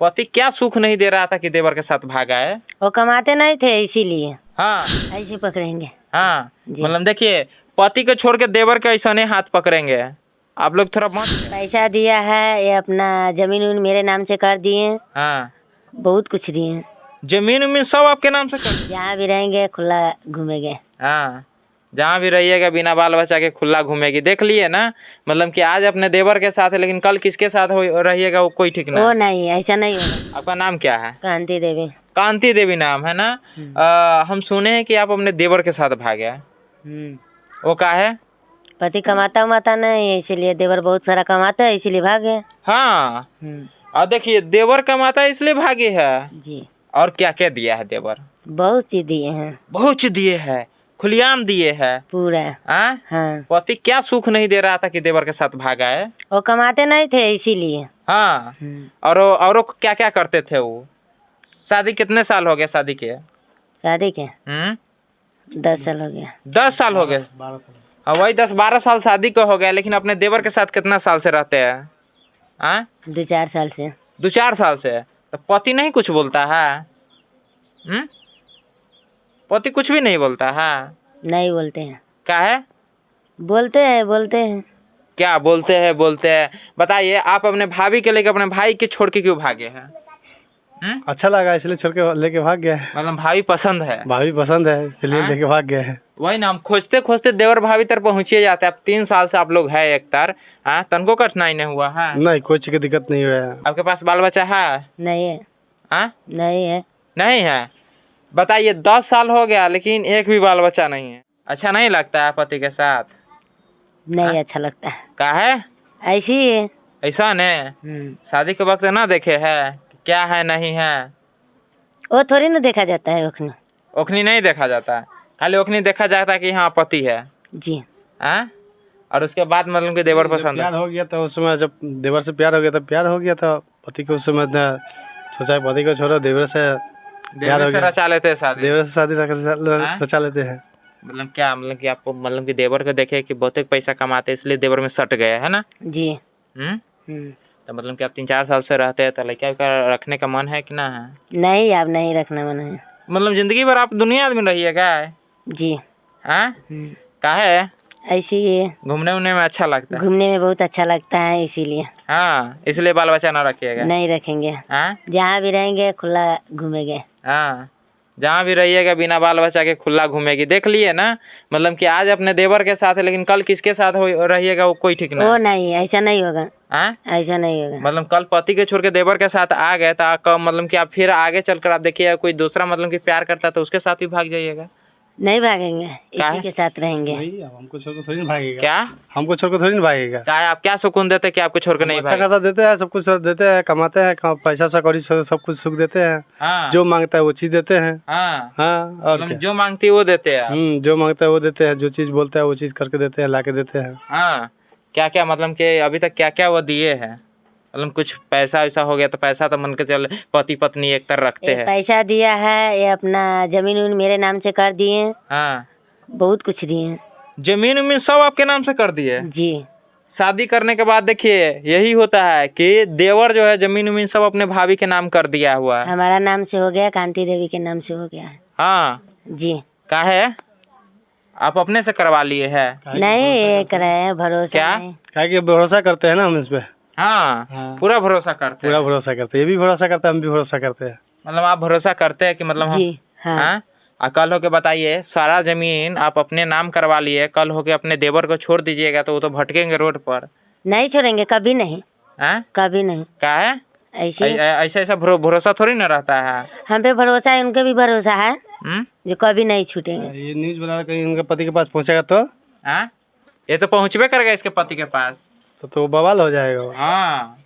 पति क्या सुख नहीं दे रहा था कि देवर के साथ भागा है? वो कमाते नहीं थे इसीलिए हाँ ऐसे पकड़ेंगे। हाँ, जी। मतलब देखिए, पति को छोड़ के देवर के ऐसा नहीं हाथ पकड़ेंगे। आप लोग थोड़ा मत। पैसा दिया है, ये अपना जमीन उन मेरे नाम से कर दिए। हाँ, बहुत कुछ दिए। जमीन उमीन सब आपके नाम से कर। जहाँ भी रहेंगे खुला घूमेंगे। हाँ, जहाँ भी रहिएगा बिना बाल बच्चा के खुला घूमेगी। देख लिए ना, मतलब कि आज अपने देवर के साथ है, लेकिन कल किसके साथ रहिएगा वो कोई ठीक वो ना। नहीं, ऐसा नहीं होगा। आपका नाम क्या है? कांति देवी। कांति देवी नाम है ना। हम सुने हैं कि आप अपने देवर के साथ भागे। वो का है? पति कमाता उमाता नहीं है, इसीलिए देवर बहुत सारा कमाता है, इसीलिए भागे। हाँ, और देखिए, देवर कमाता है इसलिए भागे है। जी। और क्या क्या दिया है देवर? बहुत चीज दिए हैं। बहुत चीज दिए है, खुलेआम दिए है पूरा। हाँ। पति क्या सुख नहीं दे रहा था कि देवर के साथ भागा है? वो कमाते नहीं थे इसीलिए। हाँ, और क्या क्या करते थे वो? शादी कितने साल हो गए शादी के? शादी के 10 साल हो गया। 10 साल हो गए। हाँ, वही 10-12 साल शादी को हो गया, लेकिन अपने देवर के साथ कितना साल से रहते हैं? हाँ, 2-4 साल से। 2-4 साल से। तो पति नहीं कुछ बोलता है? पति कुछ भी नहीं बोलता है? नहीं बोलते हैं। क्या है? बोलते हैं। क्या बोलते हैं? बोलते हैं। बताइए, आप अपने भाभी के लेकर अपने भाई के छोड़ के क्यों भागे हैं? अच्छा लगा इसलिए छोड़ के लेके भाग गए। मतलब भाभी पसंद है? भाभी पसंद है इसलिए लेके भाग गए हैं। वही ना, हम खोजते खोजते देवर भाभी तर पहुँचे जाते हैं। अब 3 साल से आप लोग है एक तार। हाँ, तनको कठिनाई नहीं हुआ है? नहीं, कोई चीज की दिक्कत नहीं हुआ है। आपके पास बाल बच्चा है? नहीं है। हाँ, नहीं है। नहीं है। बताइए, 10 साल हो गया लेकिन एक भी बाल बच्चा नहीं है। अच्छा नहीं लगता है पति के साथ? नहीं अच्छा लगता है। का है? ऐसी है। ऐसा ने शादी के वक्त ना देखे है क्या है नहीं है? वो थोड़ी ना देखा जाता है ओखनी। ओखनी नहीं देखा जाता, खाली ओखनी देखा जाता है कि हाँ पति है। जी। हाँ, और उसके बाद मतलब कि देवर पसंद प्यार हो गया था उस समय, जब देवर से प्यार हो गया था, पति को उस समय सोचा पति को छोड़ो, देवर से रचा लेते हैं शादी। देवर से शादी रचा लेते हैं। मतलब क्या, मतलब कि आपको मतलब कि देवर को देखे कि बहुत पैसा कमाते इसलिए देवर में सट गए है ना? जी। तो मतलब कि आप 3-4 साल से रहते हैं, तो लड़का का रखने का मन है कि ना है? नहीं, आप नहीं रखना मन है। मतलब जिंदगी भर आप दुनिया आदमी रहिएगा? जी। हाँ, का है? ऐसी है। घूमने उमने में अच्छा लगता है? घूमने में बहुत अच्छा लगता है इसीलिए। हाँ, इसलिए बाल बच्चा ना रखिएगा? नहीं रखेंगे। हाँ, जहाँ भी रहेंगे खुला घूमेंगे। हाँ, जहाँ भी रहिएगा बिना बाल बच्चा के खुला घूमेगी। देख लिए ना, मतलब कि आज अपने देवर के साथ है, लेकिन कल किसके साथ रहिएगा वो कोई ठीक ना। वो नहीं, ऐसा नहीं होगा। हाँ, ऐसा नहीं होगा। मतलब कल पति के छोड़ के देवर के साथ आ गए तो मतलब कि आप फिर आगे चलकर आप देखिए कोई दूसरा मतलब कि प्यार करता तो उसके साथ भी भाग जाइएगा? नहीं भागेंगे, इसी के साथ रहेंगे। नहीं, अब हमको छोड़ के थोड़ी ना भागेगा। क्या? हमको छोड़ के थोड़ी ना भागेगा। क्या है, आप क्या सुकून देते कि आपको छोड़ के नहीं अच्छा खासा देते हैं, सब कुछ देते हैं, कमाते हैं, पैसा कौड़ी सब कुछ सुख देते हैं। हाँ, जो मांगता है वो चीज देते हैं। हाँ, हाँ, और मतलब जो मांगती है वो देते हैं। जो मांगता है वो देते हैं, जो चीज बोलता है वो चीज करके देते हैं, ला के देते हैं। हाँ, क्या क्या मतलब कि अभी तक क्या क्या वो दिए हैं? मतलब कुछ पैसा ऐसा हो गया तो पैसा तो मन के चल पति पत्नी एक तरह रखते हैं। पैसा दिया है, ये अपना जमीन उन मेरे नाम से कर दिए। हाँ, बहुत कुछ दिए। जमीन उमीन सब आपके नाम से कर दिए? जी। शादी करने के बाद देखिए यही होता है कि देवर जो है जमीन उमीन सब अपने भाभी के नाम कर दिया हुआ है। हमारा नाम से हो गया, कांति देवी के नाम से हो गया है। हाँ जी। का है? आप अपने से करवा लिए है? नहीं, ये कराए भरोसा क्या? नहीं। क्या कि भरोसा करते हैं ना हम इस पे। हाँ, पूरा भरोसा करते पूरा हैं। भरोसा करते हैं, ये भी भरोसा करता है, हम भी भरोसा करते हैं। मतलब आप भरोसा करते हैं कि मतलब जी। हाँ। कल होके बताइए, सारा जमीन आप अपने नाम करवा लिए, कल होके अपने देवर को छोड़ दीजिएगा तो वो तो भटकेंगे रोड पर। नहीं छोड़ेंगे, कभी नहीं। कभी नहीं। क्या है? ऐसे ऐसा भरोसा थोड़ी ना रहता है। हम पे भरोसा है, उनके भी भरोसा है जो कभी नहीं छूटेंगे। ये न्यूज बना कहीं उनके पति के पास पहुंचेगा तो ये तो पहुंचबे करेगा इसके पति के पास, तो बवाल हो जाएगा। हाँ,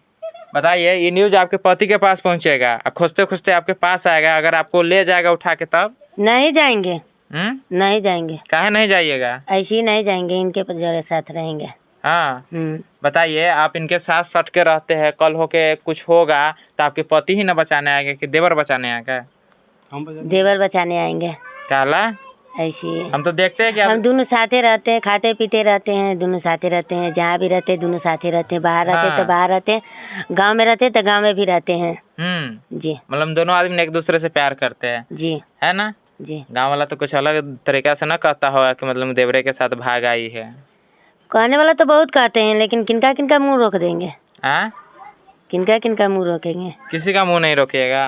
बताइए, ये न्यूज आपके पति के पास पहुंचेगा, खोजते खोजते आपके पास आएगा, अगर आपको ले जाएगा उठा के तब? नहीं जाएंगे। नहीं जाएंगे। काहे नहीं जाइएगा? ऐसे ही नहीं जाएंगे, इनके जगह साथ रहेंगे। हाँ, बताइए, आप इनके साथ सट के रहते हैं, कल होके कुछ होगा तो आपके पति ही ना बचाने आएंगे कि देवर बचाने आएगा? देवर बचाने आएंगे। काला ऐसी है। हम तो देखते हैं कि हम आप दोनों साथे रहते हैं, खाते पीते रहते हैं, दोनों साथे रहते हैं, जहाँ भी रहते हैं दोनों साथे रहते हैं, बाहर रहते हैं तो हाँ। बाहर रहते हैं, गांव में रहते हैं तो गांव में भी रहते हैं। जी मतलब दोनों आदमी एक दूसरे से प्यार करते हैं, जी है ना। जी। गांव वाला तो कुछ अलग तरीका से ना कहता होगा कि मतलब देवरे के साथ भाग आई है। कहने वाला तो बहुत कहते हैं, लेकिन किनका किनका मुंह रोक देंगे, हाँ, किनका किनका मुंह रोकेंगे। किसी का मुंह नहीं रोकिएगा।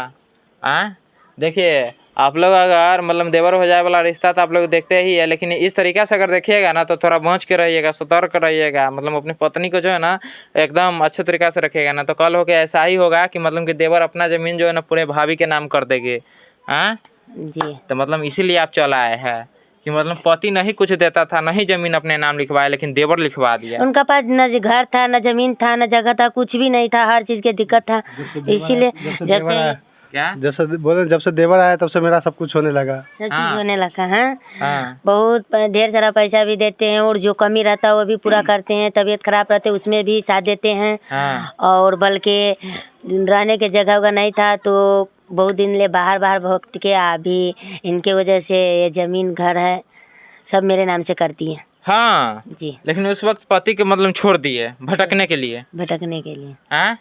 हाँ, देखिए आप लोग अगर मतलब देवर हो जाए वाला रिश्ता तो आप लोग देखते ही है, लेकिन इस तरीका से अगर देखिएगा ना तो थोड़ा बच के रहिएगा, सतर्क रहिएगा। मतलब अपनी पत्नी को जो है ना एकदम अच्छे तरीका से रखिएगा, ना तो कल होके ऐसा ही होगा कि मतलब कि देवर अपना जमीन जो है ना पूरे भाभी के नाम कर देगी। हाँ, जी तो मतलब इसीलिए आप चल आए हैं कि मतलब पति नहीं कुछ देता था, नहीं जमीन अपने नाम लिखवाया, लेकिन देवर लिखवा दिया। उनका पास न घर था, न जमीन था, न जगह था, कुछ भी नहीं था, हर चीज की दिक्कत था। इसीलिए जब से क्या जब से देवर आया तब से मेरा सब कुछ होने लगा। सब चीज हाँ। होने लगा है। हाँ, बहुत ढेर सारा पैसा भी देते हैं, और जो कमी रहता है वो भी पूरा करते हैं, तबीयत खराब रहते है उसमें भी साथ देते हैं। हाँ, और बल्कि रहने के जगह वगह नहीं था तो बहुत दिन ले बाहर बाहर भटक के अभी इनके वजह से ये जमीन घर है सब मेरे नाम से कर दिए। हाँ। जी लेकिन उस वक्त पति के मतलब छोड़ दिए भटकने के लिए। भटकने के लिए। हाँ,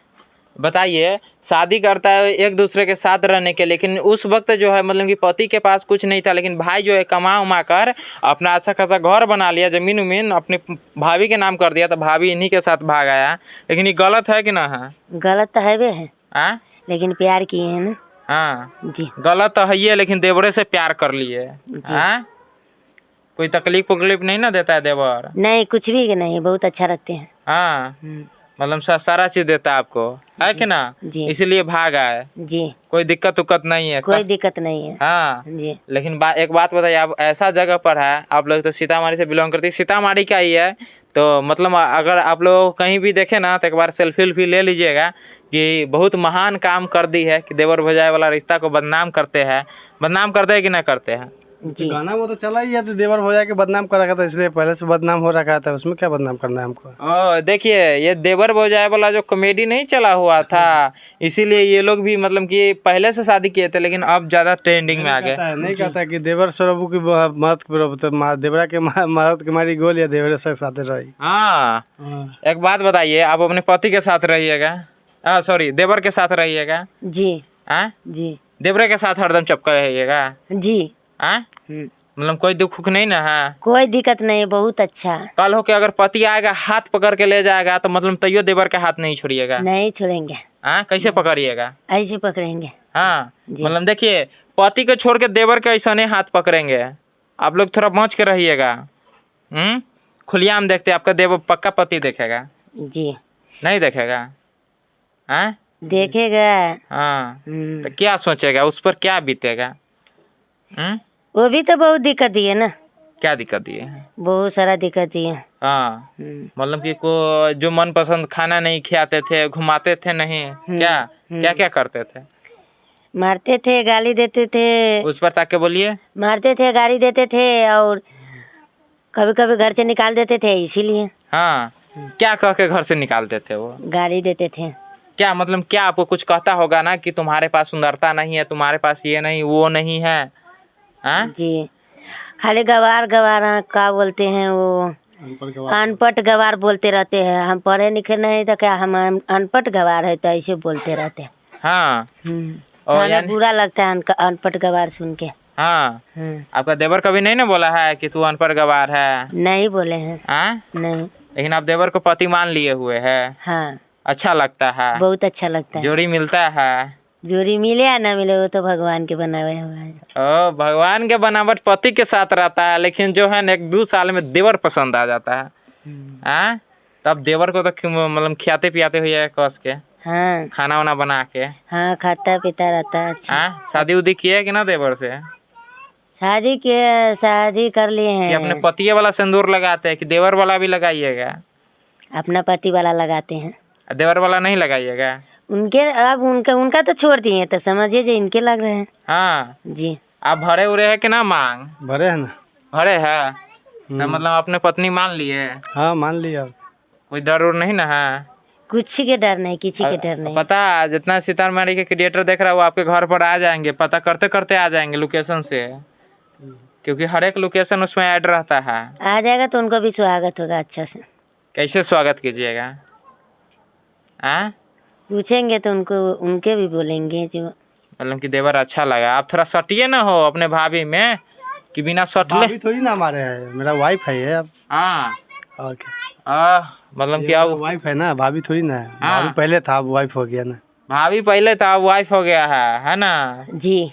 बताइए, शादी करता है एक दूसरे के साथ रहने के, लेकिन उस वक्त जो है मतलब कि पति के पास कुछ नहीं था, लेकिन भाई जो है कमा उमा कर अपना अच्छा खासा घर बना लिया, जमीन उमीन अपनी भाभी के नाम कर दिया, तो भाभी इन्हीं के साथ भाग आया। लेकिन ये गलत है कि ना है? गलत तो है वे है, हाँ, लेकिन प्यार किए हैं ना। हाँ, जी गलत तो है ही है, लेकिन देवरे से प्यार कर लिए। जी। हाँ, कोई तकलीफ उकलीफ नहीं ना देता है देवर? नहीं कुछ भी नहीं, बहुत अच्छा रखते हैं। हाँ, मतलब सारा चीज देता है आपको, है कि ना? जी इसीलिए भाग आए, जी। कोई दिक्कत उक्कत नहीं है। कोई दिक्कत नहीं है। हाँ, जी लेकिन एक बात बताइए, आप ऐसा जगह पर है, आप लोग तो सीतामढ़ी से बिलोंग करती है, सीतामढ़ी का ही है, तो मतलब अगर आप लोग कहीं भी देखे ना तो एक बार सेल्फी उल्फी ले लीजिएगा कि बहुत महान काम कर दी है कि देवर भजाए वाला रिश्ता को बदनाम करते हैं। बदनाम करते हैं कि ना करते हैं? जी। गाना वो तो चला ही है, तो देवर हो जाके बदनाम कर रखा था, इसलिए पहले से बदनाम हो रखा था, उसमें क्या बदनाम करना है हमको। ओ देखिए, ये देवर भौजाई वाला जो कॉमेडी नहीं चला हुआ था, इसीलिए ये लोग भी मतलब कि पहले से शादी किए थे, लेकिन अब ज्यादा ट्रेंडिंग में आ गए। नहीं कहता है कि देवर सौरभू की मदद करो, तो देवरा के मदद के मारी गोल या देवरे से साथ रही। हाँ, एक बात बताइए, आप अपने पति के साथ रहिएगा, सॉरी देवर के साथ रहिएगा? जी हाँ, जी देवरे के साथ हरदम चपका रहिएगा? जी। हाँ, मतलब कोई दुख उख नहीं ना है? कोई दिक्कत नहीं, बहुत अच्छा। कल हो के अगर पति आएगा हाथ पकड़ के ले जाएगा तो मतलब तैयो देवर के हाथ नहीं छोड़िएगा? नहीं छोड़ेंगे। हाँ, कैसे पकड़िएगा? ऐसे पकड़ेंगे। हाँ, जी। मतलब देखिए, पति को छोड़ के देवर के ऐसा नहीं हाथ पकड़ेंगे। आप लोग थोड़ा बच के रहिएगा। खुलियाम देखते आपका देवर पक्का पति देखेगा? जी नहीं देखेगा? हाँ, देखेगा। हाँ, तो क्या सोचेगा, उस पर क्या बीतेगा? वो भी तो बहुत दिक्कत दिए ना। क्या दिक्कत दिए? बहुत सारा दिक्कत दिए। हाँ, मतलब कि को जो मनपसंद खाना नहीं खिलाते थे, घुमाते थे नहीं, क्या क्या क्या करते थे? मारते थे, गाली देते थे। उस पर ताके बोलिए। मारते थे, गाली देते थे, और कभी कभी घर से निकाल देते थे, इसीलिए। हाँ, क्या कह के घर से निकालते थे वो? गाली देते थे। क्या मतलब क्या आपको कुछ कहता होगा ना कि तुम्हारे पास सुंदरता नहीं है, तुम्हारे पास ये नहीं वो नहीं है? हाँ, जी, खाली गवार गवार का बोलते हैं वो, अनपढ़ गवार बोलते रहते हैं। हम पढ़े लिखे नहीं तो क्या, हम अनपढ़ गवार है तो ऐसे बोलते रहते हैं। हाँ, तो हमें बुरा लगता है अनपढ़ गवार सुन के। हाँ, आपका देवर कभी नहीं ना बोला है कि तू अनपढ़ गवार है? नहीं बोले हैं। हाँ, नहीं। लेकिन आप देवर को पति मान लिए हुए हैं। हाँ, अच्छा लगता है? बहुत अच्छा लगता है। जोड़ी मिलता है? जोड़ी मिले या ना मिले वो तो भगवान के बनाए हुआ है। ओ, भगवान के बनावट पति के साथ रहता है, लेकिन जो है ना 1-2 साल में देवर पसंद आ जाता है। हाँ, तब देवर को तो मतलब खिलाते पियाते हुए कस के। हाँ, खाना वाना बना के। हाँ, खाता पीता रहता है अच्छा। हाँ, शादी उदी किए कि ना देवर से? शादी कर लिए कि अपने हैं। पतिये वाला सिंदूर लगाते हैं कि देवर वाला भी लगाइएगा? अपना पति वाला लगाते हैं। देवर वाला नहीं लगाइएगा? उनके अब उनका तो छोड़ दिए, तो समझिए जो इनके लग रहे हैं। हाँ, जी। आप भरे उरे है कि ना मांग? भरे है ना। भरे है तो मतलब अपने पत्नी मान लिए? हाँ, मान लिया। कोई डर उर नहीं ना है? कुछ के डर नहीं, किसी के डर नहीं। पता जितना सीतामढ़ी के क्रिएटर देख रहा है वो आपके घर पर आ जाएंगे, पता करते करते आ जाएंगे लोकेशन से। क्योंकि हर एक लोकेशन उसमें ऐड रहता है। आ जाएगा तो उनको भी स्वागत होगा अच्छा से। कैसे स्वागत कीजिएगा? पूछेंगे तो उनको उनके भी बोलेंगे जो मतलब कि देवर अच्छा लगा। आप थोड़ा सटिए ना हो अपने भाभी में कि बिना सटले। भाभी थोड़ी ना हमारे है, मेरा वाइफ है ये अब। हाँ और क्या, मतलब ये कि अब मेरा वाइफ है ना, भाभी थोड़ी ना है। हाँ। भाभी पहले था, अब वाइफ हो गया ना। भाभी पहले था अब वाइफ हो गया है ना? जी।